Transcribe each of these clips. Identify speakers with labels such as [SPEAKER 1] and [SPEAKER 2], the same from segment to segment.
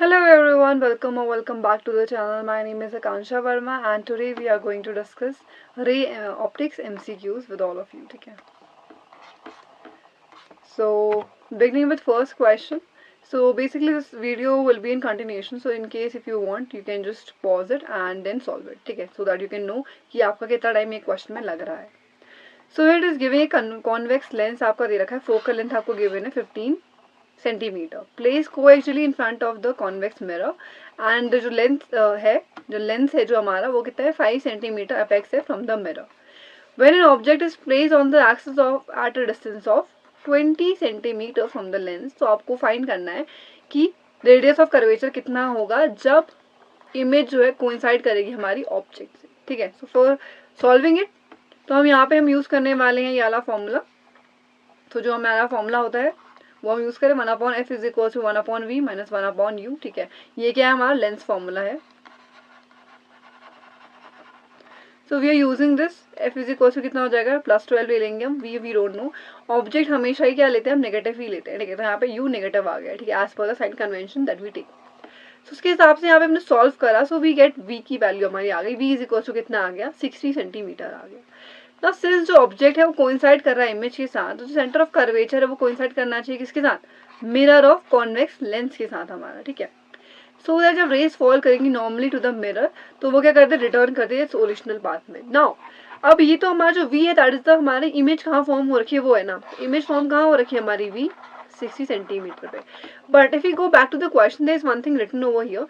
[SPEAKER 1] Hello everyone, welcome or welcome back to the channel. My name is Akansha Verma and today we are going to discuss ray optics MCQs with all of you. Okay. So beginning with first question. So basically this video will be in continuation. So in case if you want, you can just pause it and then solve it. Okay. So that you can know कि आपका कितना time ये question में लग रहा है. So it is giving a convex lens आपका दे रखा है. Focal length आपको given है 15 सेंटीमीटर. प्लेस को actually in front of the convex mirror and जो लेंस है जो हमारा वो कितना है 5 सेंटीमीटर अपेक्स है from the mirror. When an object is placed on the axis of at a distance of 20 centimetre from the lens, तो आपको फाइंड करना है कि रेडियस ऑफ कर्वेचर कितना होगा जब इमेज जो है कोइंसाइड करेगी हमारी ऑब्जेक्ट से. ठीक है. सो फॉर सॉल्विंग इट तो हम यहाँ पे यूज करने वाले हैं ये वाला फॉर्मूला. तो जो हमारा फॉर्मूला होता है वो हम यूज करें 1/f is equal to 1/v minus 1/u. ठीक है. ये क्या है हमारा लेंस फॉर्मूला है. So we are using this. f is equal to कितना हो जाएगा +12 ले लेंगे हम. We don't know. ऑब्जेक्ट हमेशा ही क्या लेते हैं हम नेगेटिव ही लेते हैं. ठीक है. तो यहाँ पे u नेगेटिव आ गया. ठीक है. As per the sign convention that we take. तो उसके हिसाब से यहाँ पे हमने सॉल्व करा. सो वी गेट v की वैल्यू हमारी आ गई. v इज इक्वल टू कितना आ गया 60 सेंटीमीटर आ गया. ना सिंस जो ऑब्जेक्ट है वो कोइंसाइड कर रहा है इमेज के साथ, तो जो सेंटर ऑफ कर्वेचर है वो कोइंसाइड करना चाहिए किसके साथ, मिरर ऑफ कॉन्वेक्स लेंस के साथ हमारा. ठीक है. सो दैट जब रेस फॉल करेंगी नॉर्मली टू द मिरर तो वो क्या करते हैं रिटर्न करते हैं ओरिजिनल पाथ में. नाउ अब ये तो हमारा जो v है दैट इज द हमारी इमेज कहाँ फॉर्म हो रखी है वो है ना, इमेज फॉर्म कहाँ हो रखी है हमारी v 60 सेंटीमीटर पे. But if you go back to the question there is one thing written over here.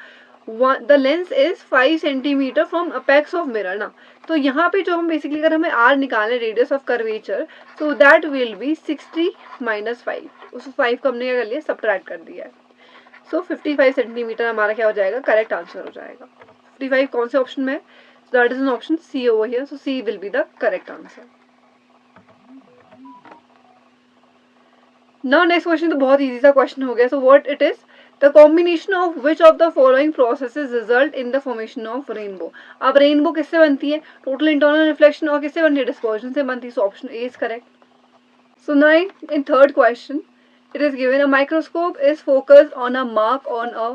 [SPEAKER 1] The lens is 5 centimetre from apex of mirror ना. तो यहाँ पे जो हम बेसिकली अगर हमें r निकालें radius of curvature so that will B 60 minus 5. उस 5 को हमने क्या कर लिया सब्ट्रैक्ट कर दिया है. सो 55 सेंटीमीटर हमारा क्या हो जाएगा करेक्ट आंसर हो जाएगा. 55 कौन से ऑप्शन में है, that is an option C over here. So C will be the correct answer. Now next question तो बहुत इजी सा क्वेश्चन हो गया. So what it is the combination of which of the following processes result in the formation of rainbow. अब rainbow किससे बनती है, total internal reflection और किससे बनती है डिस्पर्जन से बनती है. So option A is correct. So nine in third question it is given a microscope is focused on a mark on a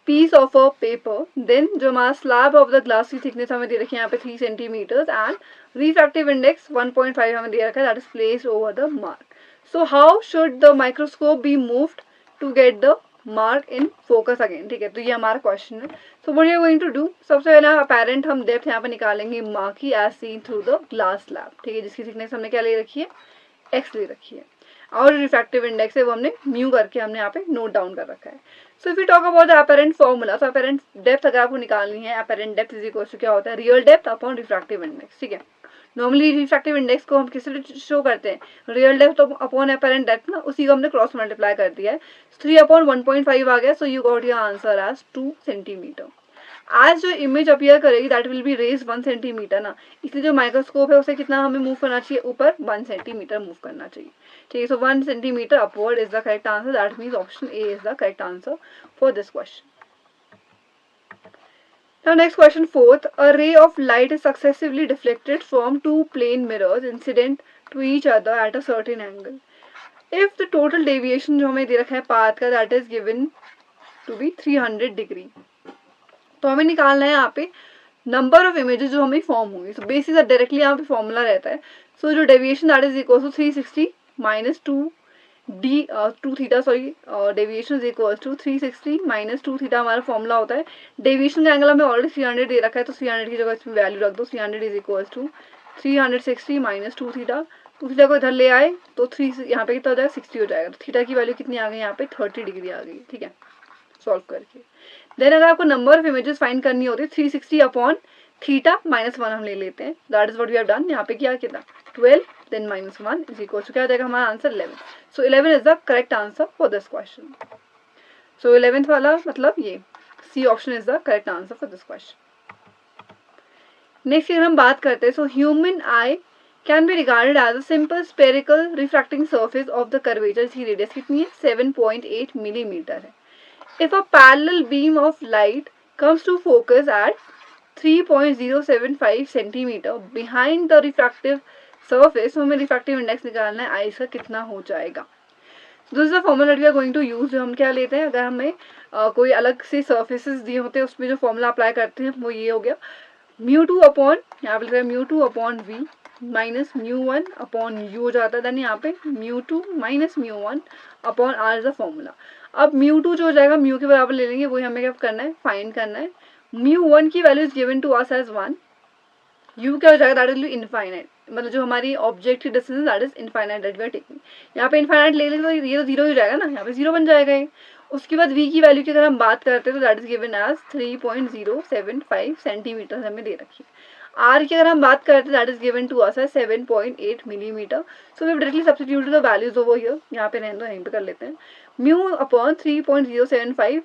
[SPEAKER 1] piece of a paper. Then जो हमारा slab of the glass की thickness हमें दे रखी है यहाँ पे 3 centimetre and refractive index 1.5 हमें दे रखा है that is placed over the mark. So how should the microscope be moved to get the mark in focus again. ठीक है. तो ये हमारा क्वेश्चन है. So what you are going to do, सबसे पहले अपेरेंट हम डेप्थ यहाँ पे निकालेंगे मार्क की as seen through the glass slab. ठीक है. जिसकी थिकनेस हमने क्या ले रखी है x ले रखी है और रिफ्रैक्टिव इंडेक्स है वो हमने म्यू करके हमने यहाँ पे नोट डाउन कर रखा है. So if you talk about the apparent formula, तो अपेरेंट डेप्थ अगर आपको निकालनी है apparent depth is equal to क्या होता है real depth upon refractive index. ठीक है. नॉर्मली रिफ्रैक्टिव इंडेक्स को हम किससे शो करते हैं, real depth upon apparent depth ना, उसी को हमने क्रॉस मल्टीप्लाई कर दिया है. 3/1.5 आ गया. So you got your answer as 2 centimetre. आज जो इमेज अपीयर करेगी that will be raise 1 centimetre ना, इसलिए जो माइक्रोस्कोप है उसे कितना हमें मूव करना चाहिए ऊपर 1 सेंटीमीटर मूव करना चाहिए. ठीक है. सो 1 centimetre upward is the correct answer. That means option A is the correct answer for this question. Now next question, fourth. A ray of light is successively deflected from two plane mirrors incident to each other at a certain angle. If the total deviation जो हमें दे रखा है path का that is given to be 300 degree, तो हमें निकालना है यहाँ पे नंबर ऑफ इमेजेस जो हमें फॉर्म होंगी. सो बेसिस डायरेक्टली यहाँ पे फॉर्मूला रहता है. सो जो deviation that is equal to 360 minus 2 theta sorry deviation is equal to 360 minus 2 theta हमारा फॉर्मूला होता है. डेविएशन का एंगल हमें ऑलरेडी 300 दे रखा है तो 300 की जगह इसमें वैल्यू रख दो. 300 is equal to 360 minus 2 theta. 2 theta को इधर ले आए तो 3 यहाँ पे कितना हो जाएगा 60 हो जाएगा. तो थीटा की वैल्यू कितनी आ गई यहाँ पे 30 डिग्री आ गई. ठीक है. सॉल्व करके देन अगर आपको नंबर ऑफ इमेजेस फाइंड करनी होती है 360 अपॉन थीटा माइनस 1 हम ले लेते हैं. That is what we have done. यहाँ पे क्या कितना 12 then minus 1 is equal to क्या आ जाएगा हमारा answer 11. So 11 is the correct answer for this question. So 11th वाला मतलब ये C option is the correct answer for this question. Next अगर हम बात करते हैं, so human eye can be regarded as a simple spherical refracting surface of the curvature. इसकी radius कितनी है 7.8 मिलीमीटर है. If a parallel beam of light comes to focus at 3.075 centimeter behind the refractive surface, हमें refractive index निकालना है आई का कितना हो जाएगा. This is the formula that we are going to use. हम क्या लेते हैं, अगर हमें कोई अलग से सर्फेसिस दिए होते हैं उसमें जो फॉर्मूला अप्लाई करते हैं वो ये हो गया, म्यू टू अपॉन, यहाँ पे लिख रहा है mu two upon v minus mu one upon u हो जाता है, देन यहाँ पे mu two minus mu one upon R is the formula. अब म्यू टू जो हो जाएगा म्यू के बराबर ले लेंगे, वही हमें क्या करना है, फाइंड करना है। म्यू वन की value is given to us as 1, u क्या हो जाएगा, दैट इज इनफाइनाइट, मतलब जो हमारी ऑब्जेक्ट की distance that is infinite that we are taking. यहाँ पे इनफाइनाइट ले लेंगे तो ये तो जीरो हो जाएगा ना, यहाँ पे जीरो बन जाएगा ये। उसके बाद v की वैल्यू की अगर हम बात करते हैं तो that is given as 3.075 centimetre हमें दे रखी है। r की अगर हम बात करते हैं that is given to us as 7.8 millimetre. So we directly substitute the values over here, यहाँ पे रहने दो, यहीं पे कर लेते हैं। Mu upon 3.075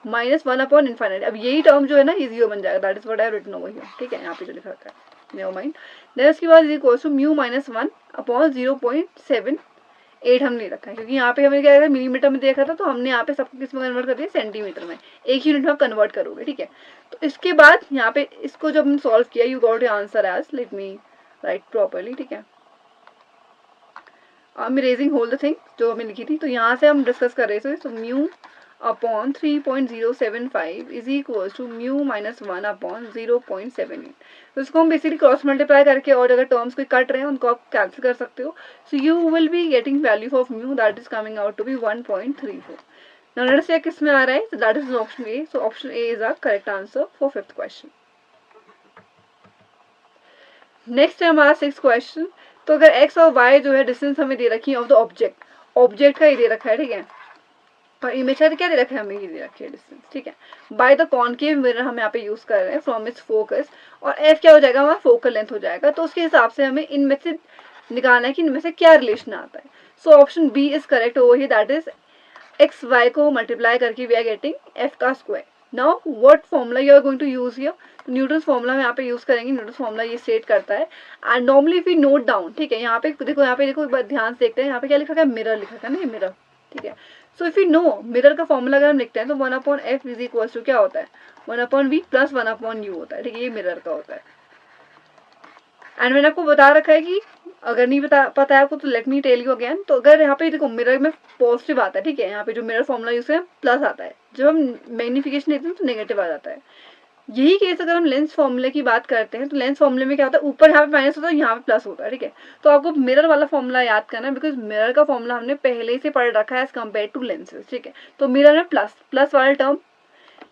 [SPEAKER 1] minus 1 upon infinite, अब यही टर्म जो है ना ये जीरो बन जाएगा, that is what I have written over here, ठीक है, यहाँ पे जो लिखा होता है नेवर माइंड। देन उसके बाद is equal to mu minus 1 upon 0.78 हमने रखा है, क्योंकि यहाँ पे हमें क्या है मिलीमीटर में देखा था, तो हमने यहाँ पे सब किस में कन्वर्ट कर दिया, सेंटीमीटर में, एक यूनिट में कन्वर्ट करोगे, ठीक है। तो इसके बाद यहाँ पे इसको जब हमने सॉल्व किया, you got your answer as, let me write properly, ठीक है, I am erasing whole the thing जो हमें लिखी थी। तो यहाँ से हम डिस्कस कर रहे थे, तो mu upon 3.075 is equal to mu minus 1 upon 0.78। तो इसको हम बेसिकली क्रॉस मल्टीप्लाई करके, और अगर टर्म्स कोई कट रहे हैं उनको आप कैंसिल कर सकते हो। So you will be getting value of mu that is coming out to be 1.34। Now let's check किस में आ रहा है, so that is option A. So option A is our correct answer for fifth question. Next है हमारा sixth question. तो अगर x और वाई जो है डिस्टेंस हमें दे रखी है ऑफ द ऑब्जेक्ट, ऑब्जेक्ट का ही दे रखा है, ठीक है, और इमेज का क्या दे रखा है, हमें ये दे रखी है डिस्टेंस, ठीक है। बाय द कॉनकेव मिरर हम यहाँ पे यूज कर रहे हैं फ्रॉम इट्स फोकस, और एफ क्या हो जाएगा, हमारा फोकल लेंथ हो जाएगा। तो उसके हिसाब से हमें इनमें से निकालना है कि इनमें से क्या रिलेशन आता है। So option B is correct over here, that is x y को मल्टीप्लाई करके वी आर गेटिंग एफ का square. Now what formula you are going to use here, Newton's formula हम यहाँ पे यूज करेंगे। न्यूटन्स फॉर्मूला ये state करता है, and normally if we note down, ठीक है, यहाँ पे देखो, यहाँ पे देखो, एक बार ध्यान से देखते हैं, यहाँ पे क्या लिखा है, मिरर लिखा है ना, ये मिरर, ठीक है। So if you know mirror का फॉर्मूला अगर हम लिखते हैं तो 1 upon f is equal to क्या होता है, 1 upon v plus 1 upon u होता है, ठीक है, ये मिरर का होता है। एंड मैंने आपको बता रखा है कि अगर नहीं पता है आपको तो let me tell you again. तो अगर यहाँ पे देखो मिरर में पॉजिटिव आता है, ठीक है, यहाँ पे जो मिरर फॉर्मूला यूज करें प्लस आता है, जब हम मैग्निफिकेशन लेते हैं तो नेगेटिव आ जाता है। यही केस अगर हम लेंस फॉर्मूले की बात करते हैं, तो लेंस फॉर्मूले में क्या होता है, ऊपर यहाँ पे माइनस होता है, यहाँ पे प्लस होता है, ठीक है। तो आपको मिरर वाला फॉर्मूला याद करना है, बिकॉज मिरर का फॉर्मूला हमने पहले से पढ़ रखा है एज कम्पेयर टू लेंसेज, ठीक है। तो मिरर में प्लस वाला टर्म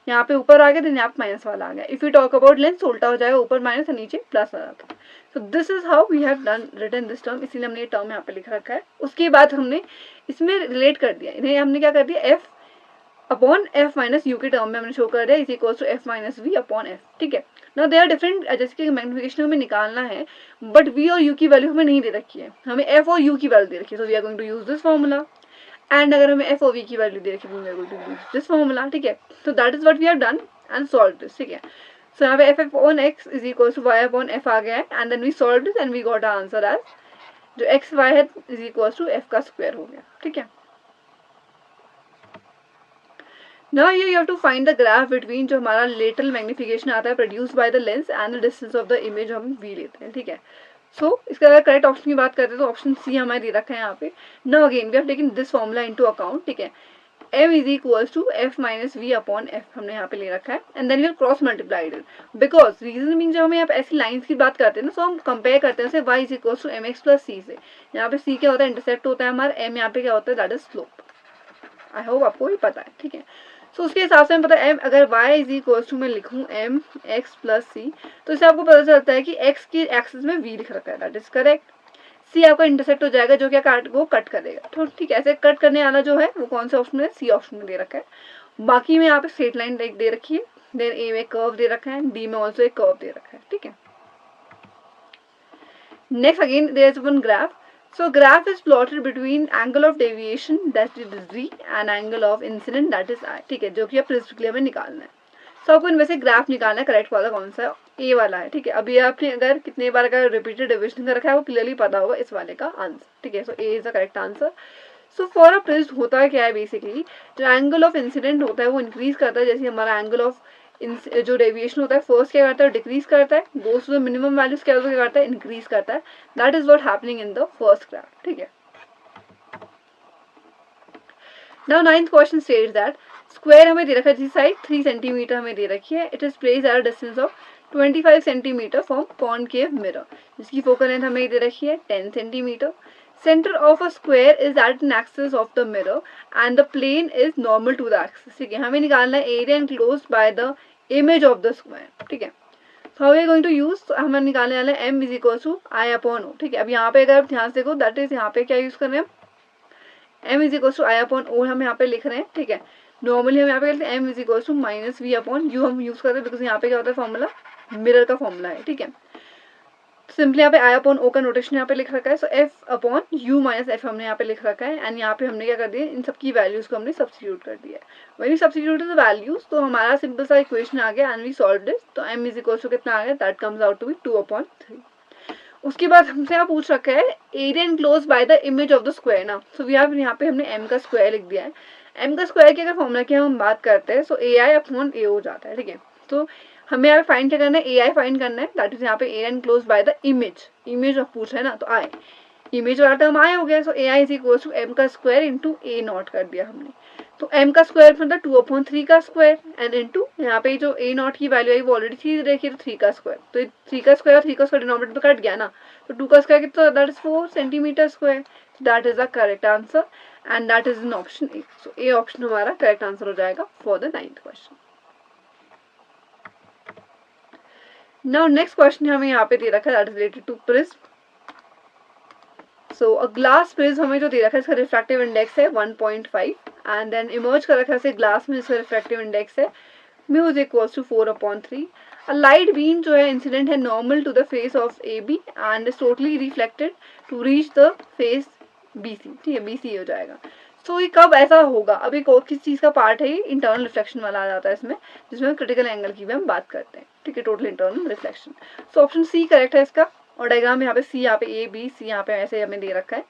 [SPEAKER 1] यहाँ पे ऊपर आ गया, देन यहाँ पे माइनस वाला आ गया। If you talk about lens उल्टा हो जाएगा, ऊपर माइनस और नीचे प्लस आ जाता है। So this is how we have done written this term, इसीलिए हमने ये टर्म यहाँ पे लिख रखा है। उसके बाद हमने इसमें रिलेट कर दिया, इन्हें हमने क्या कर दिया, f upon f minus u के टर्म में हमने शो कर दिया, is equal to f minus v upon f, ठीक है। नाउ दे आर डिफरेंट, जैसे कि मैग्निफिकेशन हमें निकालना है, बट वी और यू की वैल्यू हमें नहीं दे रखी है, हमें एफ और यू की वैल्यू दे रखी है। So we are going to use this formula, and अगर हमें एफ और वी की वैल्यू दे रखी है, we are going to use this formula, ठीक है। तो that is what we have done and solve this, ठीक है। सो यहाँ पे F upon X is equal to Y upon F आ गया है, and then we solve this and we got answer as जो एक्स वाई है is equal to F का स्क्वायर हो गया, ठीक है। Now here you have to find the graph between जो हमारा lateral magnification आता है produced by the lens and the distance of the image हम v लेते हैं, ठीक है। So इसका अगर करेक्ट ऑप्शन की बात करते हैं तो ऑप्शन सी हमारे दे रखा है यहाँ पे। Now again we have taken this formula into account, ठीक है। m is equals to f minus v upon f हमने यहाँ पे ले रखा है, and then we have cross multiplied it because reason being जब हम यहाँ पे ऐसी लाइंस की बात करते हैं ना, so हम कंपेयर करते हैं y is equals to mx plus c से। यहाँ पे c क्या होता है, इंटरसेप्ट होता है हमारा, m यहाँ पे क्या होता है, that is slope. I hope आपको ये पता है, ठीक है। सो उसके हिसाब से हमें पता है अगर y इज इक्वल टू मैं लिखूँ m x प्लस सी, तो इससे आपको पता चलता है कि x की एक्सिस में v लिख रखा है, दैट इज करेक्ट। c आपका इंटरसेक्ट हो जाएगा, जो क्या कट करेगा, तो ठीक है। ऐसे कट करने वाला जो है वो कौन से ऑप्शन में, सी ऑप्शन में दे रखा है। बाकी में यहाँ पे स्ट्रेट लाइन दे रखी है, देन ए में कर्व दे रखा है, डी में ऑल्सो एक कर्व दे रखा है, ठीक है। Next again there is one graph. So graph is plotted between angle of deviation that is z and angle of incident that is I, ठीक है, जो कि प्रिज्म के लिए हमें निकालना है। So आपको इनमें से ग्राफ निकालना है, करेक्ट वाला कौन सा है, ए वाला है, ठीक है। अभी आपने अगर कितने बार अगर रिपीटेड डिविजन कर रखा है वो क्लियरली पता होगा इस वाले का आंसर, ठीक है। So A is the correct answer. So for a prism होता है क्या है, बेसिकली जो एंगल ऑफ इंसिडेंट होता है वो इंक्रीज करता है, जैसे हमारा एंगल ऑफ जो डेविएशन होता है फर्स्ट क्या करता है, डिक्रीज करता है, goes to the minimum values क्या करता है, इंक्रीज करता है। That is what happening in the first graph, ठीक है। Now 9th question states that square हमें दे रखा है जिस साइड 3 सेंटीमीटर हमें दे रखी है, it is placed at a distance of 25 centimetre from concave mirror, जिसकी फोकल लेंथ हमें दे रखी है 10 centimetre. Center of a square is at an axis of the mirror and the plane is normal to the axis. ठीक है, हमें निकालना है area enclosed by the image of the square. ठीक है, so how are we going to use? हमें निकालने वाला है m is equal to I upon o. ठीक है, अब यहाँ पे अगर आप ध्यान से देखो दैट इज यहाँ पे क्या यूज कर रहे हैं, m is equal to I upon o हम यहाँ पे लिख रहे हैं. ठीक है, नॉर्मली हम यहाँ पे कहते हैं m is equal to minus v upon u हम यूज करते हैं बिकॉज यहाँ पे क्या होता है फॉर्मूला मिरर का फॉर्मूला है. ठीक है, सिंपली यहाँ पे आई अपॉन ओ का नोटेशन यहाँ पे लिख रखा है. So F upon U minus F हमने यहाँ पे लिख रखा है एंड यहाँ पे हमने क्या कर दिया, इन सबकी वैल्यूज को हमने सब्स्टिट्यूट कर दिया है. When you substitute the values तो हमारा सिंपल सा इक्वेशन आ गया एंड वी सॉल्व दिस. तो एम इज इक्वल टू कितना आ गया, that comes out to be 2/3. उसके बाद हमसे यहाँ पूछ रखा है area enclose by the image of the square ना. सो वी हैव यहाँ पे हमने एम का स्क्वायर लिख दिया है. एम का स्क्वायर की अगर फॉर्मूला की हम बात करते हैं सो ए आई अपॉन ए हो जाता है. ठीक है, तो हमें यहाँ पे फाइंड क्या करना है, ए आई फाइंड करना है, दैट इज यहाँ पे area enclose by the image of पूछ है ना, तो आई इमेज वाला टर्म आई हो गया. सो ए I is equal to M का स्क्वायर इंटू ए नॉट कर दिया हमने. तो एम का स्क्वायर मतलब 2/3 का स्क्वायर एंड इंटू यहाँ पे जो ए नॉट की वैल्यू आई वो ऑलरेडी 3 रखी है तो 3 का स्क्वायर. तो 3 का स्क्वायर और 3 का स्क्वायर डिनोमिनेटर पे कट गया ना, तो 2 का स्क्वायर कितना, that is 4 centimetre square. That is the correct answer and that is in option A. So A option हमारा करेक्ट आंसर हो जाएगा for the 9th question. Now next question हमें यहाँ पे दे रखा है that is related to prism. So a glass prism हमें जो दे रखा है इसका रिफ्रैक्टिव इंडेक्स है 1.5 एंड देन इमर्ज कर रखा है ग्लास में इसका रिफ्रैक्टिव इंडेक्स है mu is equals to 4/3. A light beam जो है इंसिडेंट है normal to the face of A B and is totally reflected to reach the face B C. ठीक है, बी सी हो जाएगा. तो ये कब ऐसा होगा, अभी किस चीज़ का पार्ट है, ये इंटरनल रिफ्लेक्शन वाला आ जाता है इसमें, जिसमें क्रिटिकल एंगल की भी हम बात करते हैं. ठीक है, total internal reflection. So option C correct है इसका. और डायग्राम यहाँ पे सी, यहाँ पे ए बी सी यहाँ पे ऐसे हमें दे रखा है.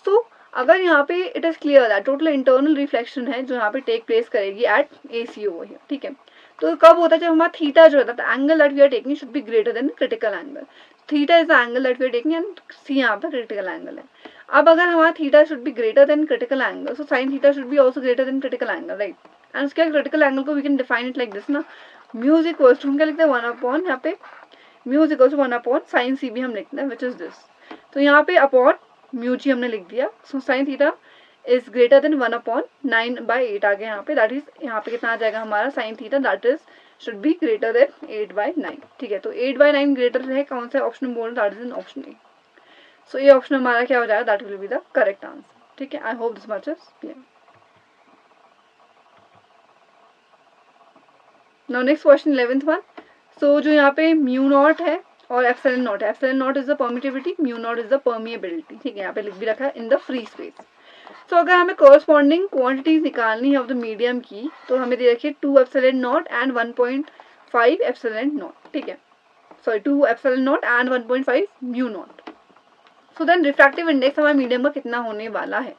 [SPEAKER 1] सो अगर यहाँ पे it is clear that total internal reflection है जो यहाँ पे टेक प्लेस करेगी at A C over here. ठीक है, तो कब होता है, जब हमारा थीटा जो होता है angle that we are taking should be greater than critical angle. Theta is the angle that we are taking and C यहाँ पे क्रिटिकल एंगल है. अब अगर हमारा theta should be greater than critical angle, so sine theta should be also greater than critical angle, right. And उसके critical angle को we can define it like this ना, mu is equal to हम क्या लिखते हैं 1 upon, यहाँ पे mu is equal to 1 upon sine C भी हम लिखते हैं विच इज दिस. तो यहाँ पे अपॉन म्यू जी हमने लिख दिया. सो sine theta is greater than 1/9/8 आ गया यहाँ पे. दैट इज यहाँ पे कितना आ जाएगा हमारा sine theta, that is should be greater then 8/9. ठीक है, तो 8/9 ग्रेटर है कौन सा ऑप्शन में बोल, that is in option A. So ये ऑप्शन हमारा क्या हो जाएगा, that will be the correct answer. ठीक है, I hope this much is clear. Now next question 11th one. So जो यहाँ पे म्यू नॉट है और एप्सिलॉन नॉट है, epsilon naught is the permittivity, mu naught is the permeability. ठीक है, यहाँ पे लिख भी रखा है इन द फ्री स्पेस. तो अगर हमें कॉरस्पॉन्डिंग क्वांटिटीज निकालनी है ऑफ द मीडियम की, तो हमें दे रखिए 2 epsilon not and 1.5 epsilon not. ठीक है, sorry 2 epsilon not and 1.5 mu not. So then refractive index हमारे मीडियम का कितना होने वाला है,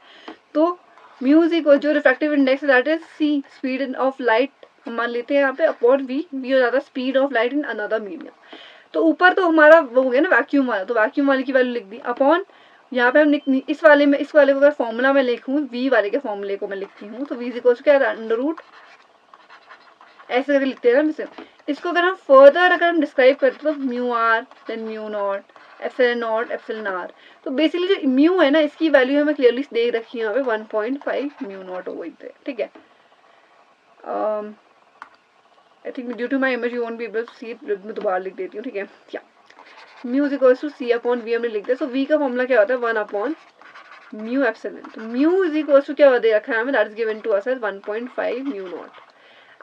[SPEAKER 1] तो म्यू इज इक्वल जो refractive index that is C speed of light हम मान लेते हैं यहाँ पे अपॉन वी. वी हो जाता है speed of light in another medium. तो ऊपर तो हमारा वो हो गया ना वैक्यूम वाला, तो वैक्यूम वाले की वैल्यू लिख दी अपॉन यहाँ पे हम इस वाले को अगर फॉर्मूला में लिखूँ, वी वाले के फॉर्मूले को मैं लिखती हूँ, तो वी इज इक्वल टू क्या अंडर रूट ऐसे करके लिखते हैं ना मिसे. इसको अगर हम फर्दर अगर हम डिस्क्राइब करते तो mu R then mu not epsilon R. तो बेसिकली जो म्यू है ना इसकी वैल्यू हमें क्लियरली दे रखी है यहाँ पे 1.5 म्यू नॉट हो गई. ठीक है, I think due to my image you won't be able to see it. मैं दोबारा लिख देती हूँ. ठीक है, क्या mu is equal to C upon V हमने लिख दिया. सो वी का फॉर्मूला क्या होता है 1 अपॉन म्यू एप्सिलॉन. तो म्यू इज इक्वल टू क्या दे रखा है हमें, that is given to us as 1.5 mu not.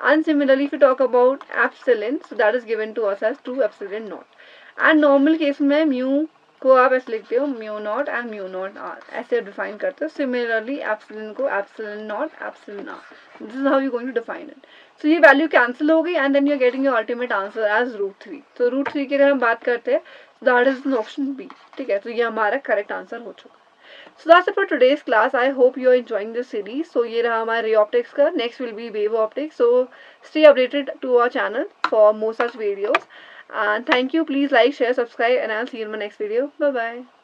[SPEAKER 1] And similarly, if we talk about epsilon, so that is given to us as 2 epsilon naught. And normal case में mu को आप ऐसे लिखते हो mu naught and mu naught R, ऐसे define करते हो. Similarly epsilon को epsilon naught epsilon R. This is how you going to define it. So ये वैल्यू कैंसिल हो गई and then you are getting your ultimate answer as √3. तो √3 की अगर हम बात करते हैं that is in option B. ठीक है, तो ये हमारा करेक्ट आंसर हो चुका. So that's it for today's class. I hope you are enjoying this series. So ये रहा हमारा ray optics का. Next will be wave optics. So stay updated to our channel for more such videos. And thank you. Please like, share, subscribe, and I'll see you in my next video. Bye bye.